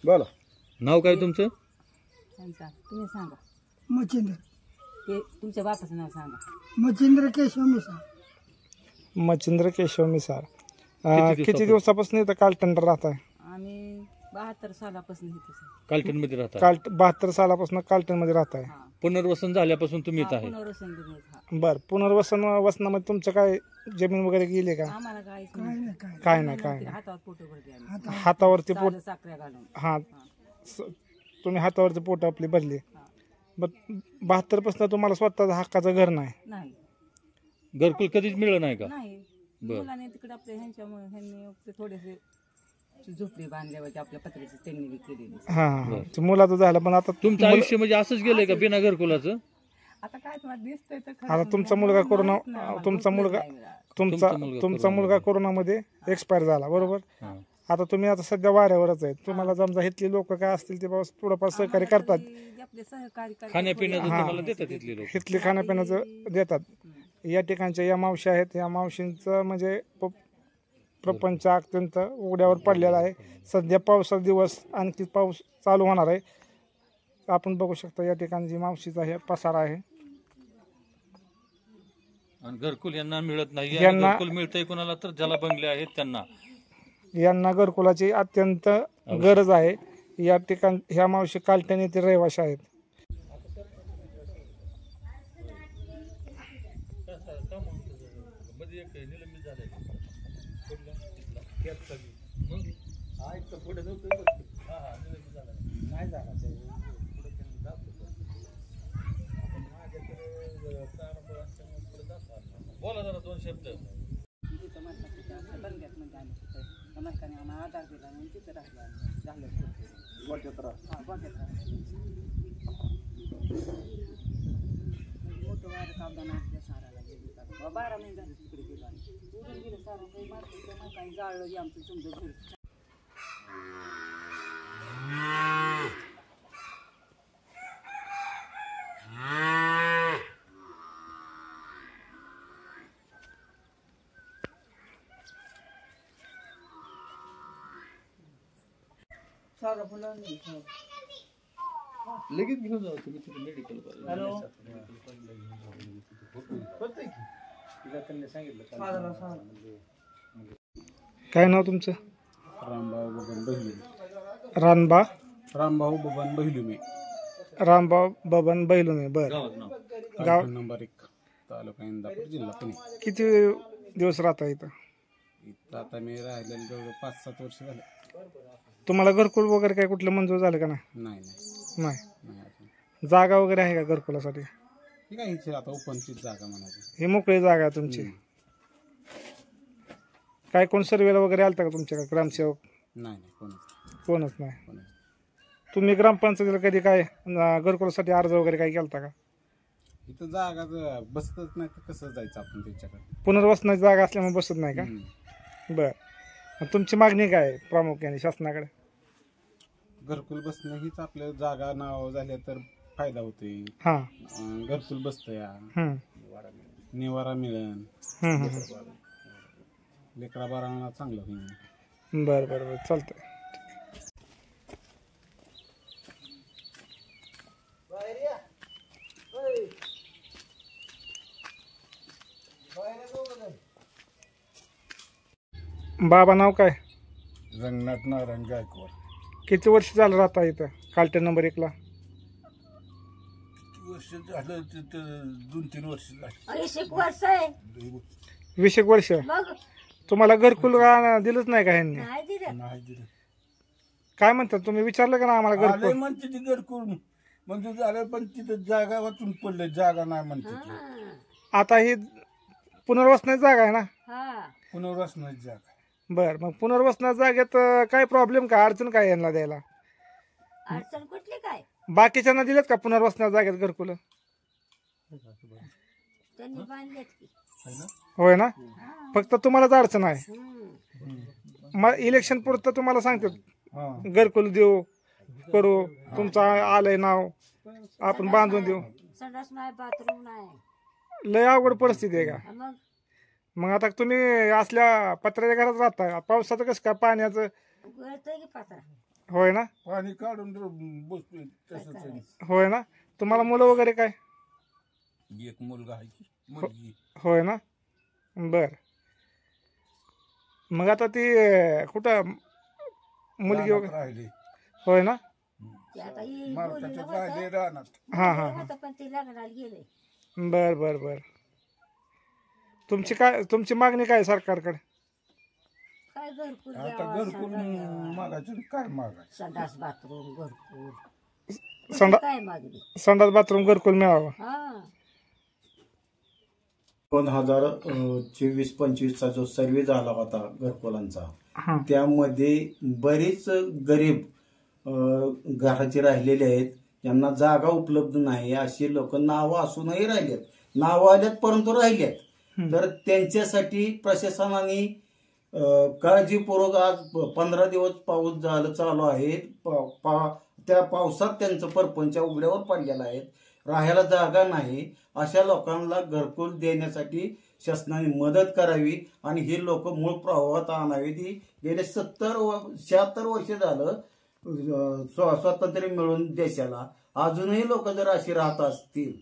बोला. नाव काय तुमचं? तुम्ही सांगा. मच्छिंद्र ते तुमच्या बापाचं नाव सांगा. मच्छिंद्र केशव मिसाळ. मच्छिंद्र केशव मिसाळ. किती किती दिवसापासून इथं कालटंडर राहत आहे? आम्ही 72 सालापासून इथं सर. कालटण मध्ये राहता? 72 सालापासून कालटण मध्ये राहत आहे. पुनर्वसन झाल्यापासून तुम्ही इथं आहे? पुनर्वसन दिले. हा. बर, वसनामध्ये तुमचं काय जमीन वगैरे गेली का? आम्हाला काहीच काय नाही. नाही काय काय नाही काय नाही. हातावर पोटं भरली आम्ही. हातावरती पोट. साधं साखऱ्या घालून. हा, तुम्ही हातावरती पोट आपली भरली. बर, 72 पासून तुम्हाला स्वतःचं हक्काचं घर नाही? नाही घरकुल कधीच मिळलं नाही का? नाही. मुलाने तिकडे आपल्या ह्यांच्यामुळे ह्यांनी थोडेसे झोपडी बांधल्यावरती आपल्या पत्र्याची त्यांनी बी केलेली. हा, ते मुलाचं झालं. पण आता तुमचं आयुष्य म्हणजे असंच गेलंय का बिना घरकुलाचं? आता काय तुम्हाला दिसतंय तर खरं. आता तुमचा मुलगा तुमचा मुलगा कोरोनामध्ये एक्सपायर झाला, बरोबर? आता तुम्ही आता सध्या वाऱ्यावरच आहे. तुम्हाला समजा इथली लोक काय असतील ते बाबा थोडंफार सहकार्य करतात. आपले सहकारी खाण्यापिण्याचं तुम्हाला देतात इथली लोक? इथली खाण्यापिण्याचं देतात. या ठिकाणच्या या मावशी आहेत. या मावशींचं म्हणजे प्रपंच अत्यंत उघड्यावर पडलेला आहे. सध्या पावसाचा दिवस, आणखी पाऊस चालू होणार आहे. आपण बघू शकता या ठिकाणी जी मावशीचा हे पसारा आहे. आणि घरकुल यांना मिळत नाही. घरकुल मिळतंय कोणाला तर ज्याला बंगले आहेत त्यांना. यांना घरकुलाची अत्यंत गरज आहे. या ठिकाण ह्या मावशी कालटण येथील रहिवाशी आहेत. बोला जरा दोन शब्द. मालकाने आम्हाला आधार दिला आणि तिथे राहिलो झालं. मोठं वारं सावधान आपल्या साराला गेली. 12 महिने झाले तिकडे गेलो आम्ही. उडून गेलं सारं काही मालकाने जाळलं आमचं समजा घर. लगेच घेऊन जाऊ तुम्ही तिथे मेडिकल. काय नाव तुमचं? रामभाऊ बबन बहिलुमे. रामभाऊ बबन बहिलुमे. रामभाऊ बबन बैलुमे. बर, गाव नंबर 1, तालुका इंदापूर, जिल्हा पुणे. किती दिवस राहता इथं? आता मी राहिलेलं जवळ 5-7 वर्ष झाले. तुम्हाला घरकुल वगैरे काय कुठलं मंजूर झालं का? नाही. जागा वगैरे आहे का घरकुलासाठी? ठीक आहे, इथे आता ओपनचीच जागा म्हणायची. ही मोकळी जागा आहे तुमची. काय कोण सर्वेला वगैरे आलता का तुमच्याकडे? ग्रामसेवक? नाही, कोणच नाही. तुम्ही ग्रामपंचायतीला कधी काय घरकुलासाठी अर्ज वगैरे काय केलता का? इथं जागा बसतच नाही तर कसं जायचं आपण त्याच्याकडे? पुनर्वसनाची जागा असल्यामुळे बसत नाही का? बर, तुमची मागणी काय प्रामुख्याने शासनाकडे? घरकुल बसणं हीच आपल्या जागा नाव झाल्या तर फायदा होतोय. हा, घरकुल बसतंय, निवारा मिळेल, लेकरा बाळांना चांगलं होईल. बर बर बर, चालतंय. बाबा नाव काय? रंगनाथ नारायण गायकवाड. किती वर्ष झालं राहता इथं कालटण नंबर 1 ला? वर्ष झालं तिथं 2-3 वर्ष झाली. 20 वर्ष. तुम्हाला घरकुल दिलंच नाही का ह्यांनी? नाही दिलं. काय म्हणतात तुम्ही? विचारलं का ना आम्हाला घरकुल? म्हणते ती घरकुल मंजूर झालं पण तिथं जागा वाचून पडले, जागा नाही म्हणते. आता ही पुनर्वसनाची जागा आहे ना? पुनर्वसनाची जागा. बर, मग पुनर्वसनाच्या जागेत काय प्रॉब्लेम काय, अडचण काय यांना द्यायला? अडचण कुठली काय? बाकीच्यांना दिलेत का पुनर्वसनाच्या जागेत घरकुल? त्यांनी बांधलेत की. होय ना, फक्त तुम्हालाच अडचण आहे. मग इलेक्शन पुरतं तुम्हाला सांगतात घरकुल देऊ, करू, तुमचं आलंय नाव, आपण बांधून देऊ. संडास नाही, बाथरूम नाही. लय अवघड परिस्थिती आहे का? मग आता तुम्ही असल्या पत्र्याच्या घरात राहता, पावसाचं कसं काय, पाण्याचं? होय ना? पाणी काढून बसतोय तसंच आहे. होय ना? तुम्हाला मुलं वगैरे काय? एक मुलगा आहे की मुलगी. होय ना? बर. मग आता ती कुठं मुलगी वगैरे? राहिली होय ना? ते आता ही मालकाच्या बोललं राहिले होतं, राहणार. हां हां बोललं होतं, पण ते लग्नाला गेले. बर बर बर. तुमची मागणी काय सरकारकडे? काय घरकुल आता द्यावा, घरकुल मागायचं काय मागायचं. संडास बाथरूम घरकुल संडा काय मागणी. संडास बाथरूम घरकुल मिळावं. हा 2024-25चा जो सर्वे झाला होता घरकुलांचा, हां त्यामध्ये बरेच गरीब घराचे राहिलेले आहेत, यांना जागा उपलब्ध नाही अशी लोक नावं असूनही राहिलेत, नावं आल्यात परंतु राहिल्यात. तर त्यांच्यासाठी प्रशासनाने काळजीपूर्वक आज 15 दिवस पाऊस झालं चालू आहे, त्या पावसात त्यांचं परपंच उघड्यावर पडलेला आहे, राहायला जागा नाही, अशा लोकांना घरकुल देण्यासाठी शासनाने मदत करावी आणि ही लोक मूळ प्रवाहात आणावी. ती गेले 76 वर्ष झालं स्वातंत्र्य मिळून देशाला, अजूनही लोक जर अशी राहत असतील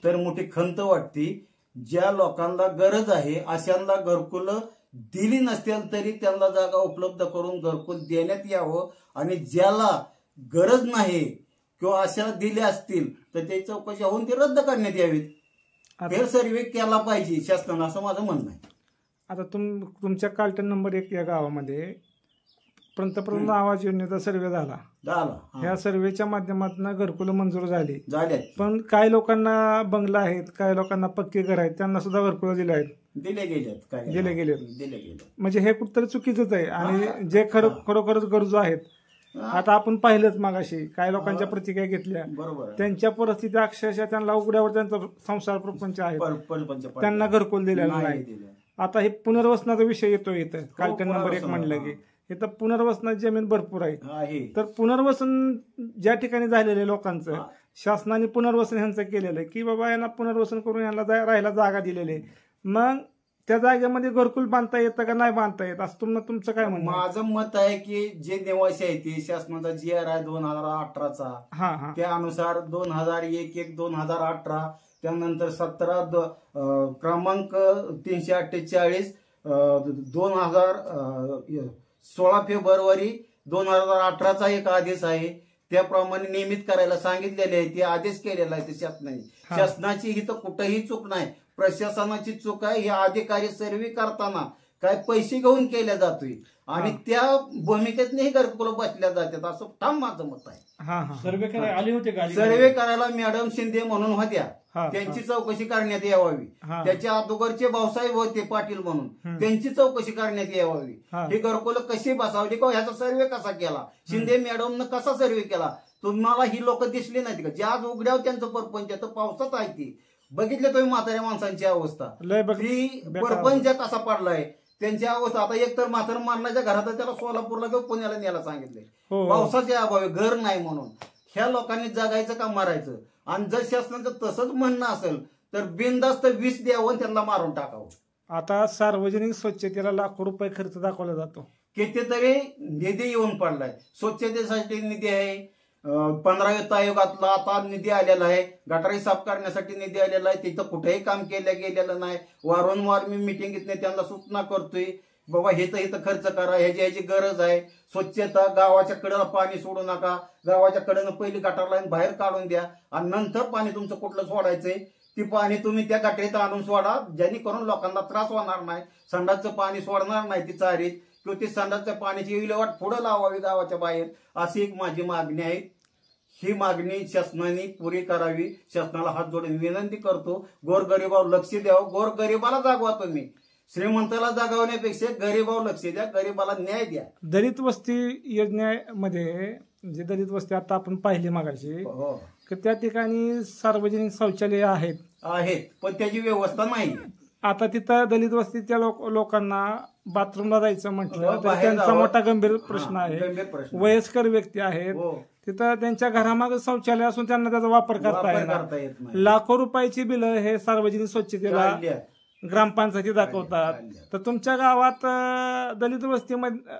तर मोठी खंत वाटते. ज्या लोकांना गरज आहे अशांना घरकुल दिली नसतील तरी त्यांना जागा उपलब्ध करून घरकुल देण्यात यावं, आणि ज्याला गरज नाही किंवा अशा दिल्या असतील तर ते चौकशी होऊन ते रद्द करण्यात यावीत. फेर सर्वे केला पाहिजे शासनानं, असं माझं म्हणणं आहे. आता तुमच्या कालटन नंबर 1 या गावामध्ये पंतप्रधान आवाज योजनेचा सर्वे झाला. ह्या सर्वेच्या माध्यमातून घरकुल मंजूर झाली. पण काही लोकांना बंगला आहेत, काही लोकांना पक्के घर आहेत, त्यांना सुद्धा घरकुल दिले आहेत, दिले गेले. म्हणजे हे कुठतरी चुकीचंच आहे. आणि जे खरोखरच गरजू आहेत, आता आपण पाहिलंच मागाशी काही लोकांच्या प्रतिक्रिया घेतल्या, त्यांच्या परिस्थिती अक्षरशः त्यांना उघड्यावर त्यांचा संसार प्रपंच आहे, त्यांना घरकुल दिलेला नाही. आता हे पुनर्वसनाचा विषय येतोय इथं कालटन नंबर 1 म्हणलं की इथं पुनर्वसनाची जमीन भरपूर आहे. तर पुनर्वसन ज्या ठिकाणी झालेलं लोकांचं शासनाने पुनर्वसन ह्यांचं केलेलं आहे की बाबा यांना पुनर्वसन करून यांना राहायला जागा दिलेली आहे, मग त्या जागेमध्ये घरकुल बांधता येतं का नाही बांधता येत असं तुमचं काय म्हणणं? माझं मत आहे की जे निवासी आहे ते शासनाचा GR आहे 2018चा, त्यानुसार 2001 2018, त्यानंतर 17 क्रमांक 348 16 फेब्रुवारी 2018चा एक आदेश आहे, त्याप्रमाणे नियमित करायला सांगितलेले आहे. ते आदेश केलेला आहे ते शासनाने. शासनाची ही तर कुठेही चूक नाही, प्रशासनाची चूक आहे. हे अधिकारी सर्वे करताना काय पैसे घेऊन केल्या जातोय आणि त्या भूमिकेतही घरकुल बसल्या जातात, असं ठाम माझं मत आहे. सर्वे करायला आले होते का? सर्वे करायला मॅडम शिंदे म्हणून होत्या, त्यांची चौकशी करण्यात यावी. त्याच्या अगोदरचे भाऊसाहेब होते पाटील म्हणून, त्यांची चौकशी करण्यात यावी. ही घरकुल कशी बसावली किंवा ह्याचा सर्वे कसा केला, शिंदे मॅडमनं कसा सर्वे केला, तुम्हाला ही लोक दिसली नाहीत का? ज्या आज उघड्यावर त्यांचं परपंच तर पावसात आहे ती बघितले तुम्ही म्हाताऱ्या माणसांची अवस्था, ती परपंच कसा पडलाय त्यांची अवस्था. आता एक तर म्हातारा मारण्याच्या घरात त्याला सोलापूरला किंवा पुण्याला न्यायला सांगितलंय, पावसाच्या अभावी घर नाही म्हणून. ह्या लोकांनी जगायचं का मारायचं? आणि जर शासनाचं तसंच म्हणणं असेल तर बिनधास्त 20 द्यावं, त्यांना मारून टाकावं. आता सार्वजनिक स्वच्छतेला लाखो रुपये खर्च दाखवला जातो, कितीतरी निधी येऊन पडलाय. स्वच्छतेसाठी निधी आहे, 15 वित्त आयोगातला आता निधी आलेला आहे, गटारी साफ करण्यासाठी निधी आलेला आहे, तिथं कुठेही काम केलं गेलेलं नाही. वारंवार मी मिटिंगीत त्यांना सूचना करतोय, बाबा हे तर इथं खर्च करा, ह्याची गरज आहे. स्वच्छता, गावाच्या कडेला पाणी सोडू नका, गावाच्या कडेनं पहिली गटार लाईन बाहेर काढून द्या आणि नंतर पाणी तुमचं कुठलं सोडायचंय ती पाणी तुम्ही त्या गटरीत आणून सोडा, जेणेकरून लोकांना त्रास होणार नाही. संडासचं पाणी सोडणार नाही ती चारीत, किंवा ती संडासच्या पाण्याची विल्हेवाट पुढे लावावी गावाच्या बाहेर, अशी एक माझी मागणी आहे. ही मागणी शासनाने पुरी करावी, शासनाला हात जोडून विनंती करतो. गोरगरिबावर लक्ष द्यावं, गोरगरिबाला जागवा तुम्ही, श्रीमंताला जागवण्यापेक्षा गरीबावर लक्ष द्या, गरीबाला न्याय द्या. दलित वस्ती योजनेमध्ये जे दलित वस्ती आता आपण पाहिली मागाशी, त्या ठिकाणी सार्वजनिक शौचालय आहेत पण त्याची व्यवस्था नाही. आता तिथं दलित वस्तीच्या लोकांना बाथरूमला जायचं म्हटलं तर त्यांचा मोठा गंभीर प्रश्न आहे. वयस्कर व्यक्ती आहेत, तिथं त्यांच्या घरामागे शौचालय असून त्यांना त्याचा वापर करता येत नाही. लाखो रुपयाची बिलं हे सार्वजनिक स्वच्छतेला ग्रामपंचायती दाखवतात. तर तुमच्या गावात दलित वस्तीमध्ये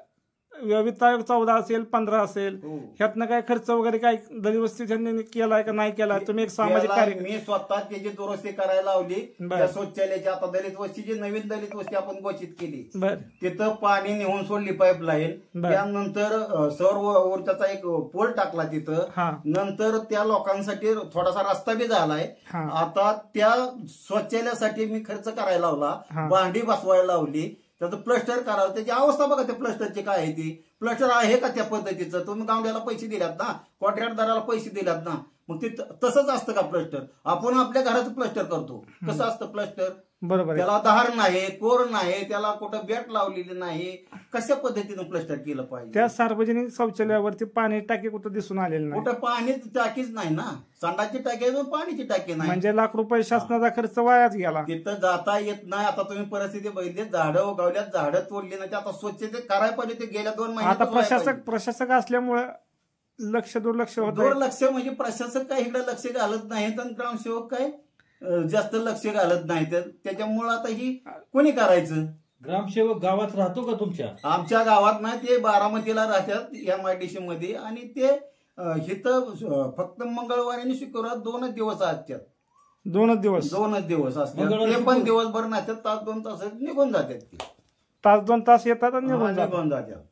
वित्त आयोग 14 असेल 15 असेल हो. ह्यातनं काय खर्च वगैरे काय दलित वस्ती त्यांनी केलाय का नाही केलाय? तुम्ही एक सामाजिक त्याला कार्य मी स्वतः त्याची दुरुस्ती करायला लावली. बर. त्या शौचालयाची आता दलित वस्तीची नवीन दलित वस्ती आपण घोषित केली. बर तिथं पाणी नेऊन सोडली पाईपलाईन. बर. त्यानंतर सौर ऊर्जाचा एक पोल टाकला तिथं. हा नंतर त्या लोकांसाठी थोडासा रस्ता बी झालाय. हा. आता त्या शौचालयासाठी मी खर्च करायला लावला. हा. भांडी बसवायला लावली. त्याचं प्लस्टर करावं. त्याची अवस्था बघा त्या प्लस्टरची काय आहे ती. प्लस्टर आहे का त्या पद्धतीचं? तुम्ही गावड्याला पैसे दिल्यात ना, कॉन्ट्रॅक्टदाराला पैसे दिल्यात ना, मग ते तसंच असतं का प्लस्टर? आपण आपल्या घराचं प्लस्टर करतो. कसं असतं प्लस्टर? बरोबर आहे. त्याला धार नाही, कोर नाही, त्याला कुठं बॅट लावलेली नाही. कशा पद्धतीनं प्लस्टर केलं पाहिजे? त्या सार्वजनिक शौचालयावरती पाणी टाकी कुठं दिसून आलेलं नाही. कुठं पाणी टाकीच नाही ना. संडासची टाकी आहे, पाणीची टाकी नाही. म्हणजे लाख रुपये शासनाचा खर्च वायाच गेला. तिथं जाता येत नाही. आता तुम्ही परिस्थिती बघितली, झाडं उगवल्यात, झाडं तोडली नाही. आता स्वच्छ ते करायला पाहिजे. ते गेल्या 2 महिन्यात आता प्रशासक असल्यामुळे दुर्लक्ष होत आहे. दुर्लक्ष म्हणजे प्रशासक काय इकडे लक्ष घालत नाहीत आणि ग्रामसेवक काय जास्त लक्ष घालत नाहीत. त्याच्यामुळे आता ही कोणी करायचं? ग्रामसेवक गावात राहतो का तुमच्या? आमच्या गावात नाही, ते बारामतीला राहतात MIDC मध्ये. आणि ते इथं फक्त मंगळवारी आणि शुक्रवार 2 दिवस असतात. 2 दिवस 2 दिवस असतात. मंगळवारी ते पण दिवस भर नसतात. तास 2 तास निघून जातात. ते तास 2 तास येतात आणि निघून जातात. निघून जातात.